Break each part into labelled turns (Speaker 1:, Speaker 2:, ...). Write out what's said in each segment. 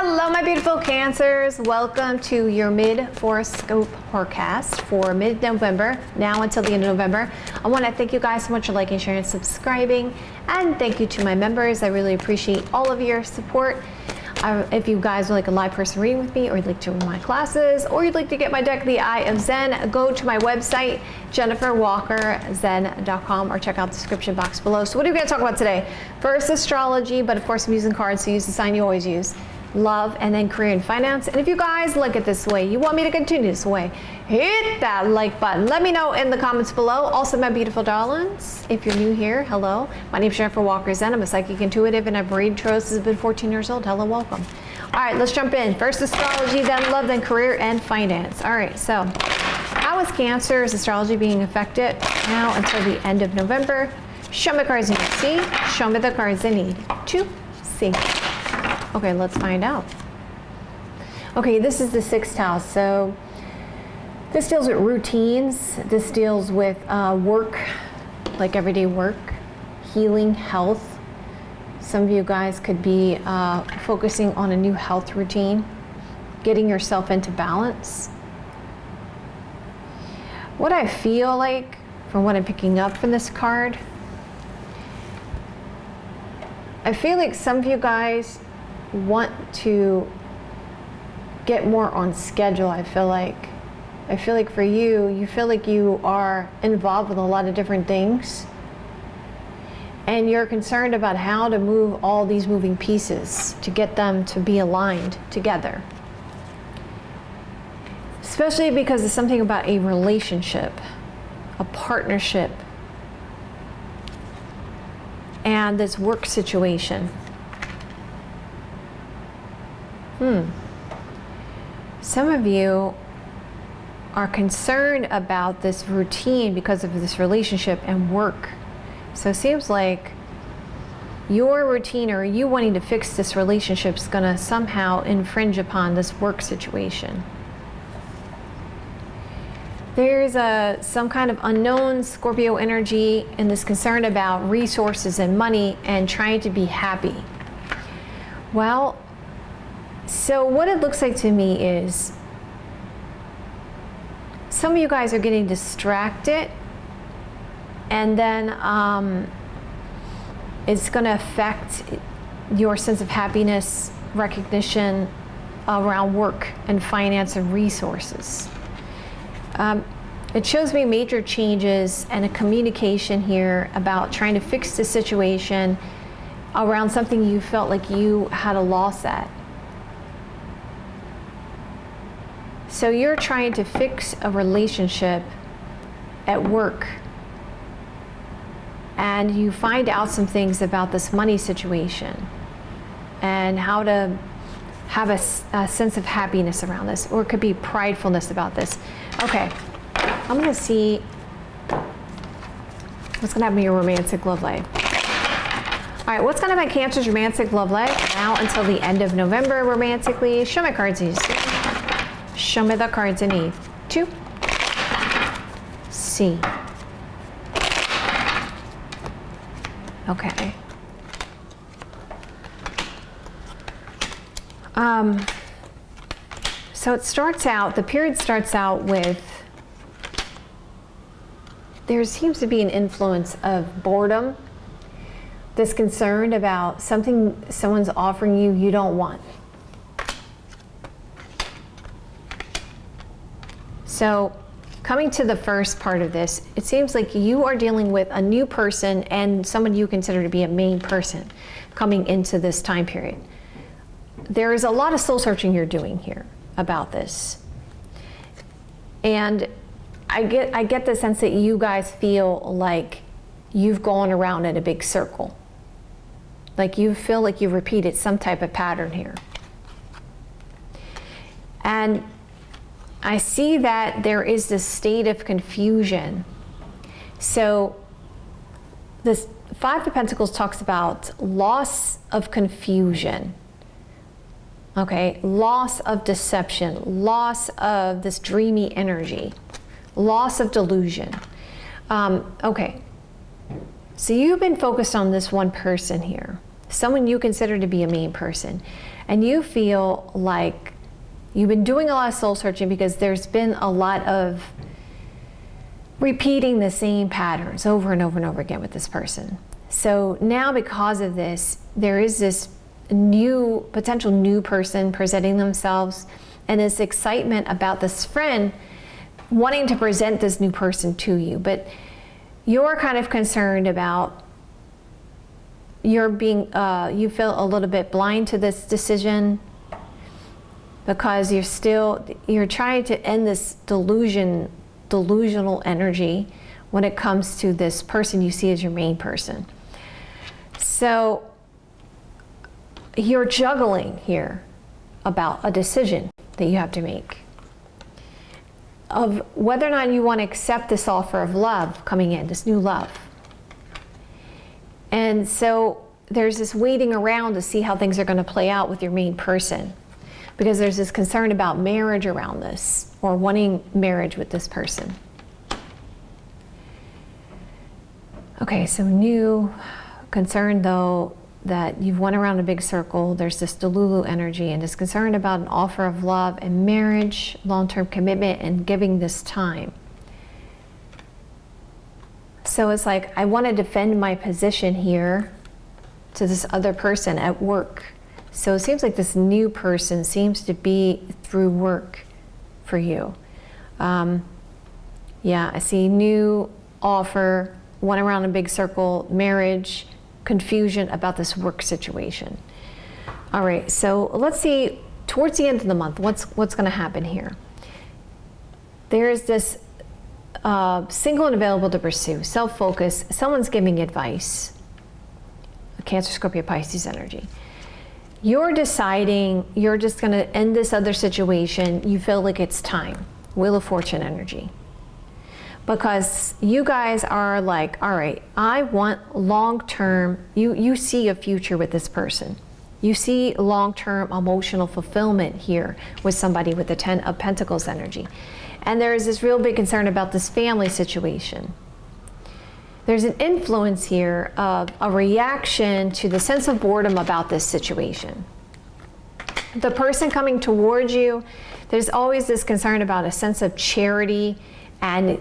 Speaker 1: Hello, my beautiful Cancers. Welcome to your mid-horoscope forecast for mid-November, now until the end of November. I want to thank you guys so much for liking, sharing, and subscribing. And thank you to my members. I really appreciate all of your support. If you guys would like a live person reading with me, or you'd like to read my classes, or you'd like to get my deck, The Eye of Zen, go to my website, jenniferwalkerzen.com, or check out the description box below. So what are we going to talk about today? First, astrology, but of course I'm using cards, so use the sign you always use. Love, and then career and finance. And if you guys like it this way, you want me to continue this way, hit that like button. Let me know in the comments below. Also, my beautiful darlings, if you're new here, hello. My name is Jennifer Walker Zen. I'm a psychic intuitive, and I've read tarot since I've been 14 years old. Hello, welcome. All right, let's jump in. First astrology, then love, then career and finance. All right, so how is Cancer's astrology being affected now until the end of November? Show me the cards you need to see. Show me the cards I need to see. Okay, let's find out. Okay, this is the 6th house. So this deals with routines. This deals with work, like everyday work, healing, health. Some of you guys could be focusing on a new health routine, getting yourself into balance. What I feel like, from what I'm picking up from this card, I feel like some of you guys want to get more on schedule. I feel like for you feel like you are involved with a lot of different things, and you're concerned about how to move all these moving pieces to get them to be aligned together, especially because it's something about a relationship, a partnership, and this work situation. Some of you are concerned about this routine because of this relationship and work. So it seems like your routine, or you wanting to fix this relationship, is going to somehow infringe upon this work situation. There's some kind of unknown Scorpio energy and this concern about resources and money and trying to be happy. Well, so what it looks like to me is some of you guys are getting distracted, and then it's going to affect your sense of happiness, recognition around work and finance and resources. It shows me major changes and a communication here about trying to fix the situation around something you felt like you had a loss at. So you're trying to fix a relationship at work, and you find out some things about this money situation and how to have a sense of happiness around this, or it could be pridefulness about this. Okay, I'm going to see what's going to happen in your romantic love life. All right, what's going to happen in Cancer's romantic love life now until the end of November romantically? Show me cards you see. Show me the cards I need to see. Okay. So it starts out, the period starts out with, there seems to be an influence of boredom, this concern about something someone's offering you you don't want. So coming to the first part of this, it seems like you are dealing with a new person and someone you consider to be a main person coming into this time period. There is a lot of soul searching you're doing here about this. And I get the sense that you guys feel like you've gone around in a big circle. Like you feel like you've repeated some type of pattern here. And I see that there is this state of confusion. So this 5 of Pentacles talks about loss of confusion. Okay, loss of deception, loss of this dreamy energy, loss of delusion. Okay, so you've been focused on this one person here, someone you consider to be a main person. And you feel like you've been doing a lot of soul searching because there's been a lot of repeating the same patterns over and over and over again with this person. So now because of this, there is this new, potential new person presenting themselves, and this excitement about this friend wanting to present this new person to you. But you're kind of concerned about you feel a little bit blind to this decision because you're trying to end this delusional energy when it comes to this person you see as your main person. So you're juggling here about a decision that you have to make of whether or not you want to accept this offer of love coming in, this new love. And so there's this waiting around to see how things are going to play out with your main person, because there's this concern about marriage around this, or wanting marriage with this person. Okay, so new concern though that you've went around a big circle. There's this Delulu energy and is concerned about an offer of love and marriage, long-term commitment, and giving this time. So it's like, I want to defend my position here to this other person at work. So it seems like this new person seems to be through work for you. Yeah, I see new offer, went around a big circle, marriage, confusion about this work situation. All right, so let's see towards the end of the month, what's going to happen here. There's this single and available to pursue, self-focus, someone's giving advice, Cancer, Scorpio, Pisces energy. You're deciding you're just going to end this other situation. You feel like it's time, Wheel of Fortune energy. Because you guys are like, all right, I want long-term, you see a future with this person. You see long-term emotional fulfillment here with somebody with the 10 of Pentacles energy. And there is this real big concern about this family situation. There's an influence here of a reaction to the sense of boredom about this situation. The person coming towards you, there's always this concern about a sense of charity and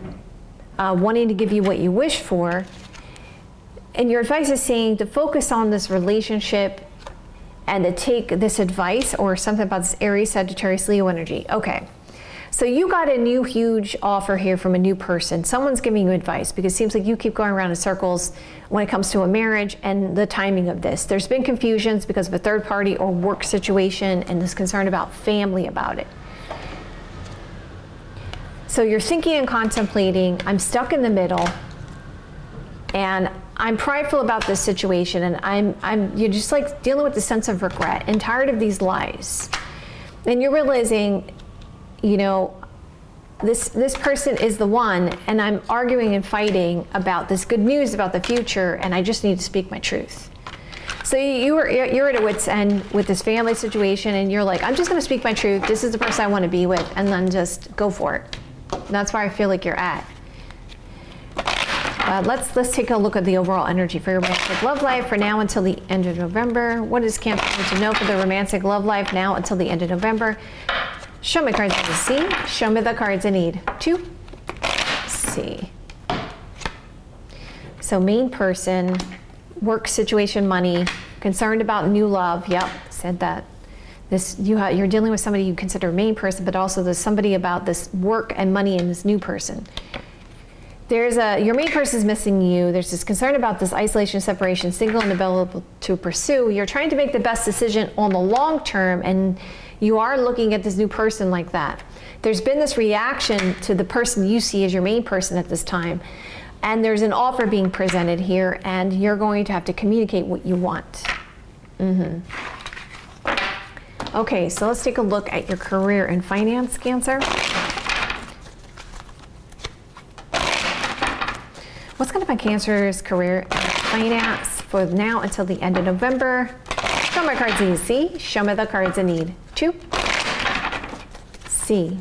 Speaker 1: wanting to give you what you wish for. And your advice is saying to focus on this relationship and to take this advice, or something about this Aries, Sagittarius, Leo energy. Okay, so you got a new huge offer here from a new person. Someone's giving you advice, because it seems like you keep going around in circles when it comes to a marriage and the timing of this. There's been confusions because of a third party or work situation, and this concern about family about it. So you're thinking and contemplating, I'm stuck in the middle, and I'm prideful about this situation, and you're just like dealing with the sense of regret and tired of these lies. And you're realizing, you know, this person is the one, and I'm arguing and fighting about this good news about the future, and I just need to speak my truth. So you're at a wit's end with this family situation, and you're like, I'm just going to speak my truth. This is the person I want to be with, and then just go for it. That's where I feel like you're at. Let's take a look at the overall energy for your romantic love life for now until the end of November. What is Cancer need to know for the romantic love life now until the end of November? Show me cards I need to see. Show me the cards I need to see. So main person, work situation, money, concerned about new love. Yep, said that. You're dealing with somebody you consider a main person, but also there's somebody about this work and money in this new person. Your main person is missing you. There's this concern about this isolation, separation, single and available to pursue. You're trying to make the best decision on the long term, and you are looking at this new person like that. There's been this reaction to the person you see as your main person at this time, and there's an offer being presented here, and you're going to have to communicate what you want. Okay, so let's take a look at your career and finance, Cancer. What's going to be Cancer's career and finance for now until the end of November? Show me cards I need to see. Show me the cards I need to see.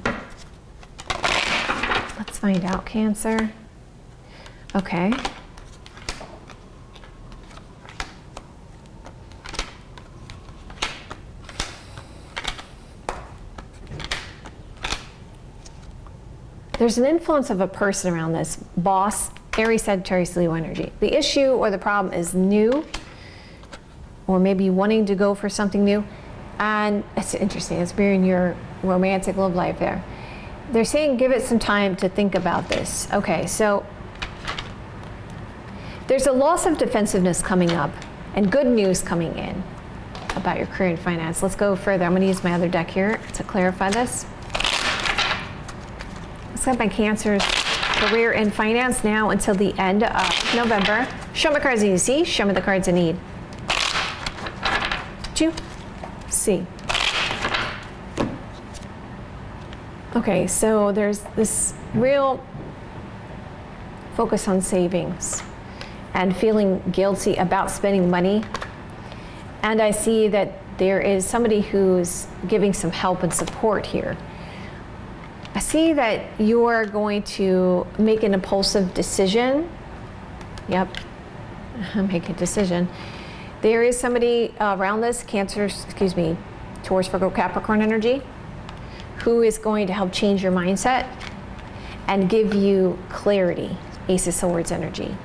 Speaker 1: Let's find out, Cancer. Okay. There's an influence of a person around this. Boss, Aries, Sagittarius, Leo energy. The issue or the problem is new, or maybe wanting to go for something new. And it's interesting, it's mirroring your romantic love life there. They're saying give it some time to think about this. Okay, so there's a loss of defensiveness coming up and good news coming in about your career and finance. Let's go further. I'm going to use my other deck here to clarify this. Let's have my Cancer's career and finance now until the end of November. Show me the cards that you see. Show me the cards I need to see. Okay, so there's this real focus on savings and feeling guilty about spending money. And I see that there is somebody who's giving some help and support here. I see that you're going to make an impulsive decision. Yep, make a decision. There is somebody around this, Taurus, Virgo, Capricorn energy, who is going to help change your mindset and give you clarity, Ace of Swords energy.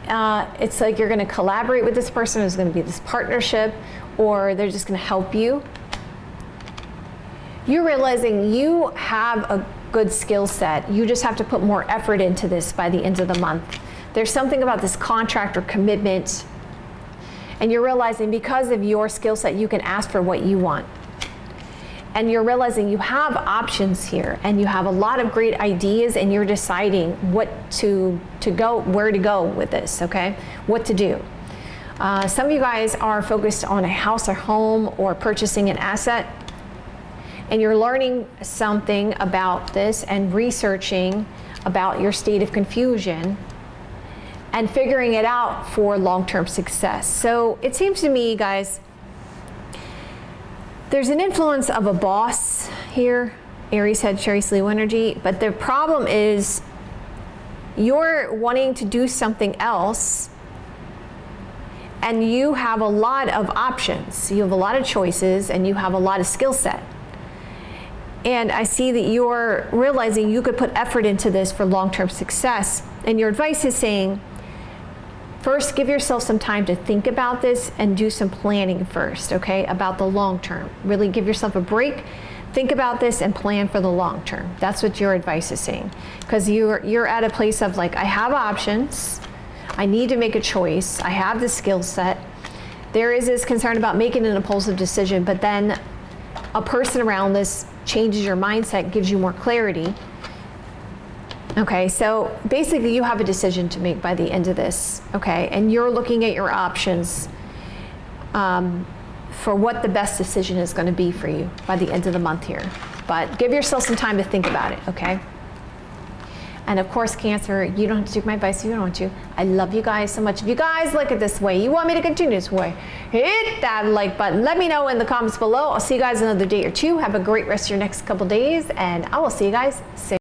Speaker 1: It's like you're going to collaborate with this person. There's going to be this partnership, or they're just going to help you. You're realizing you have a good skill set. You just have to put more effort into this by the end of the month. There's something about this contract or commitment, and you're realizing because of your skill set, you can ask for what you want. And you're realizing you have options here, and you have a lot of great ideas, and you're deciding what to go, where to go with this, okay? What to do. Some of you guys are focused on a house or home or purchasing an asset, and you're learning something about this and researching about your state of confusion and figuring it out for long-term success. So it seems to me, guys, there's an influence of a boss here, Aries, Sagittarius, Leo energy, but the problem is you're wanting to do something else and you have a lot of options. You have a lot of choices and you have a lot of skill set. And I see that you're realizing you could put effort into this for long-term success. And your advice is saying, first, give yourself some time to think about this and do some planning first, okay, about the long term. Really give yourself a break, think about this, and plan for the long term. That's what your advice is saying. Because you're at a place of like, I have options, I need to make a choice, I have the skill set. There is this concern about making an impulsive decision, but then a person around this changes your mindset, gives you more clarity. Okay, so basically you have a decision to make by the end of this, okay? And you're looking at your options for what the best decision is going to be for you by the end of the month here. But give yourself some time to think about it, okay? And of course, Cancer, you don't have to take my advice if you don't want to. I love you guys so much. If you guys like it this way, you want me to continue this way, hit that like button. Let me know in the comments below. I'll see you guys another day or two. Have a great rest of your next couple days, and I will see you guys soon.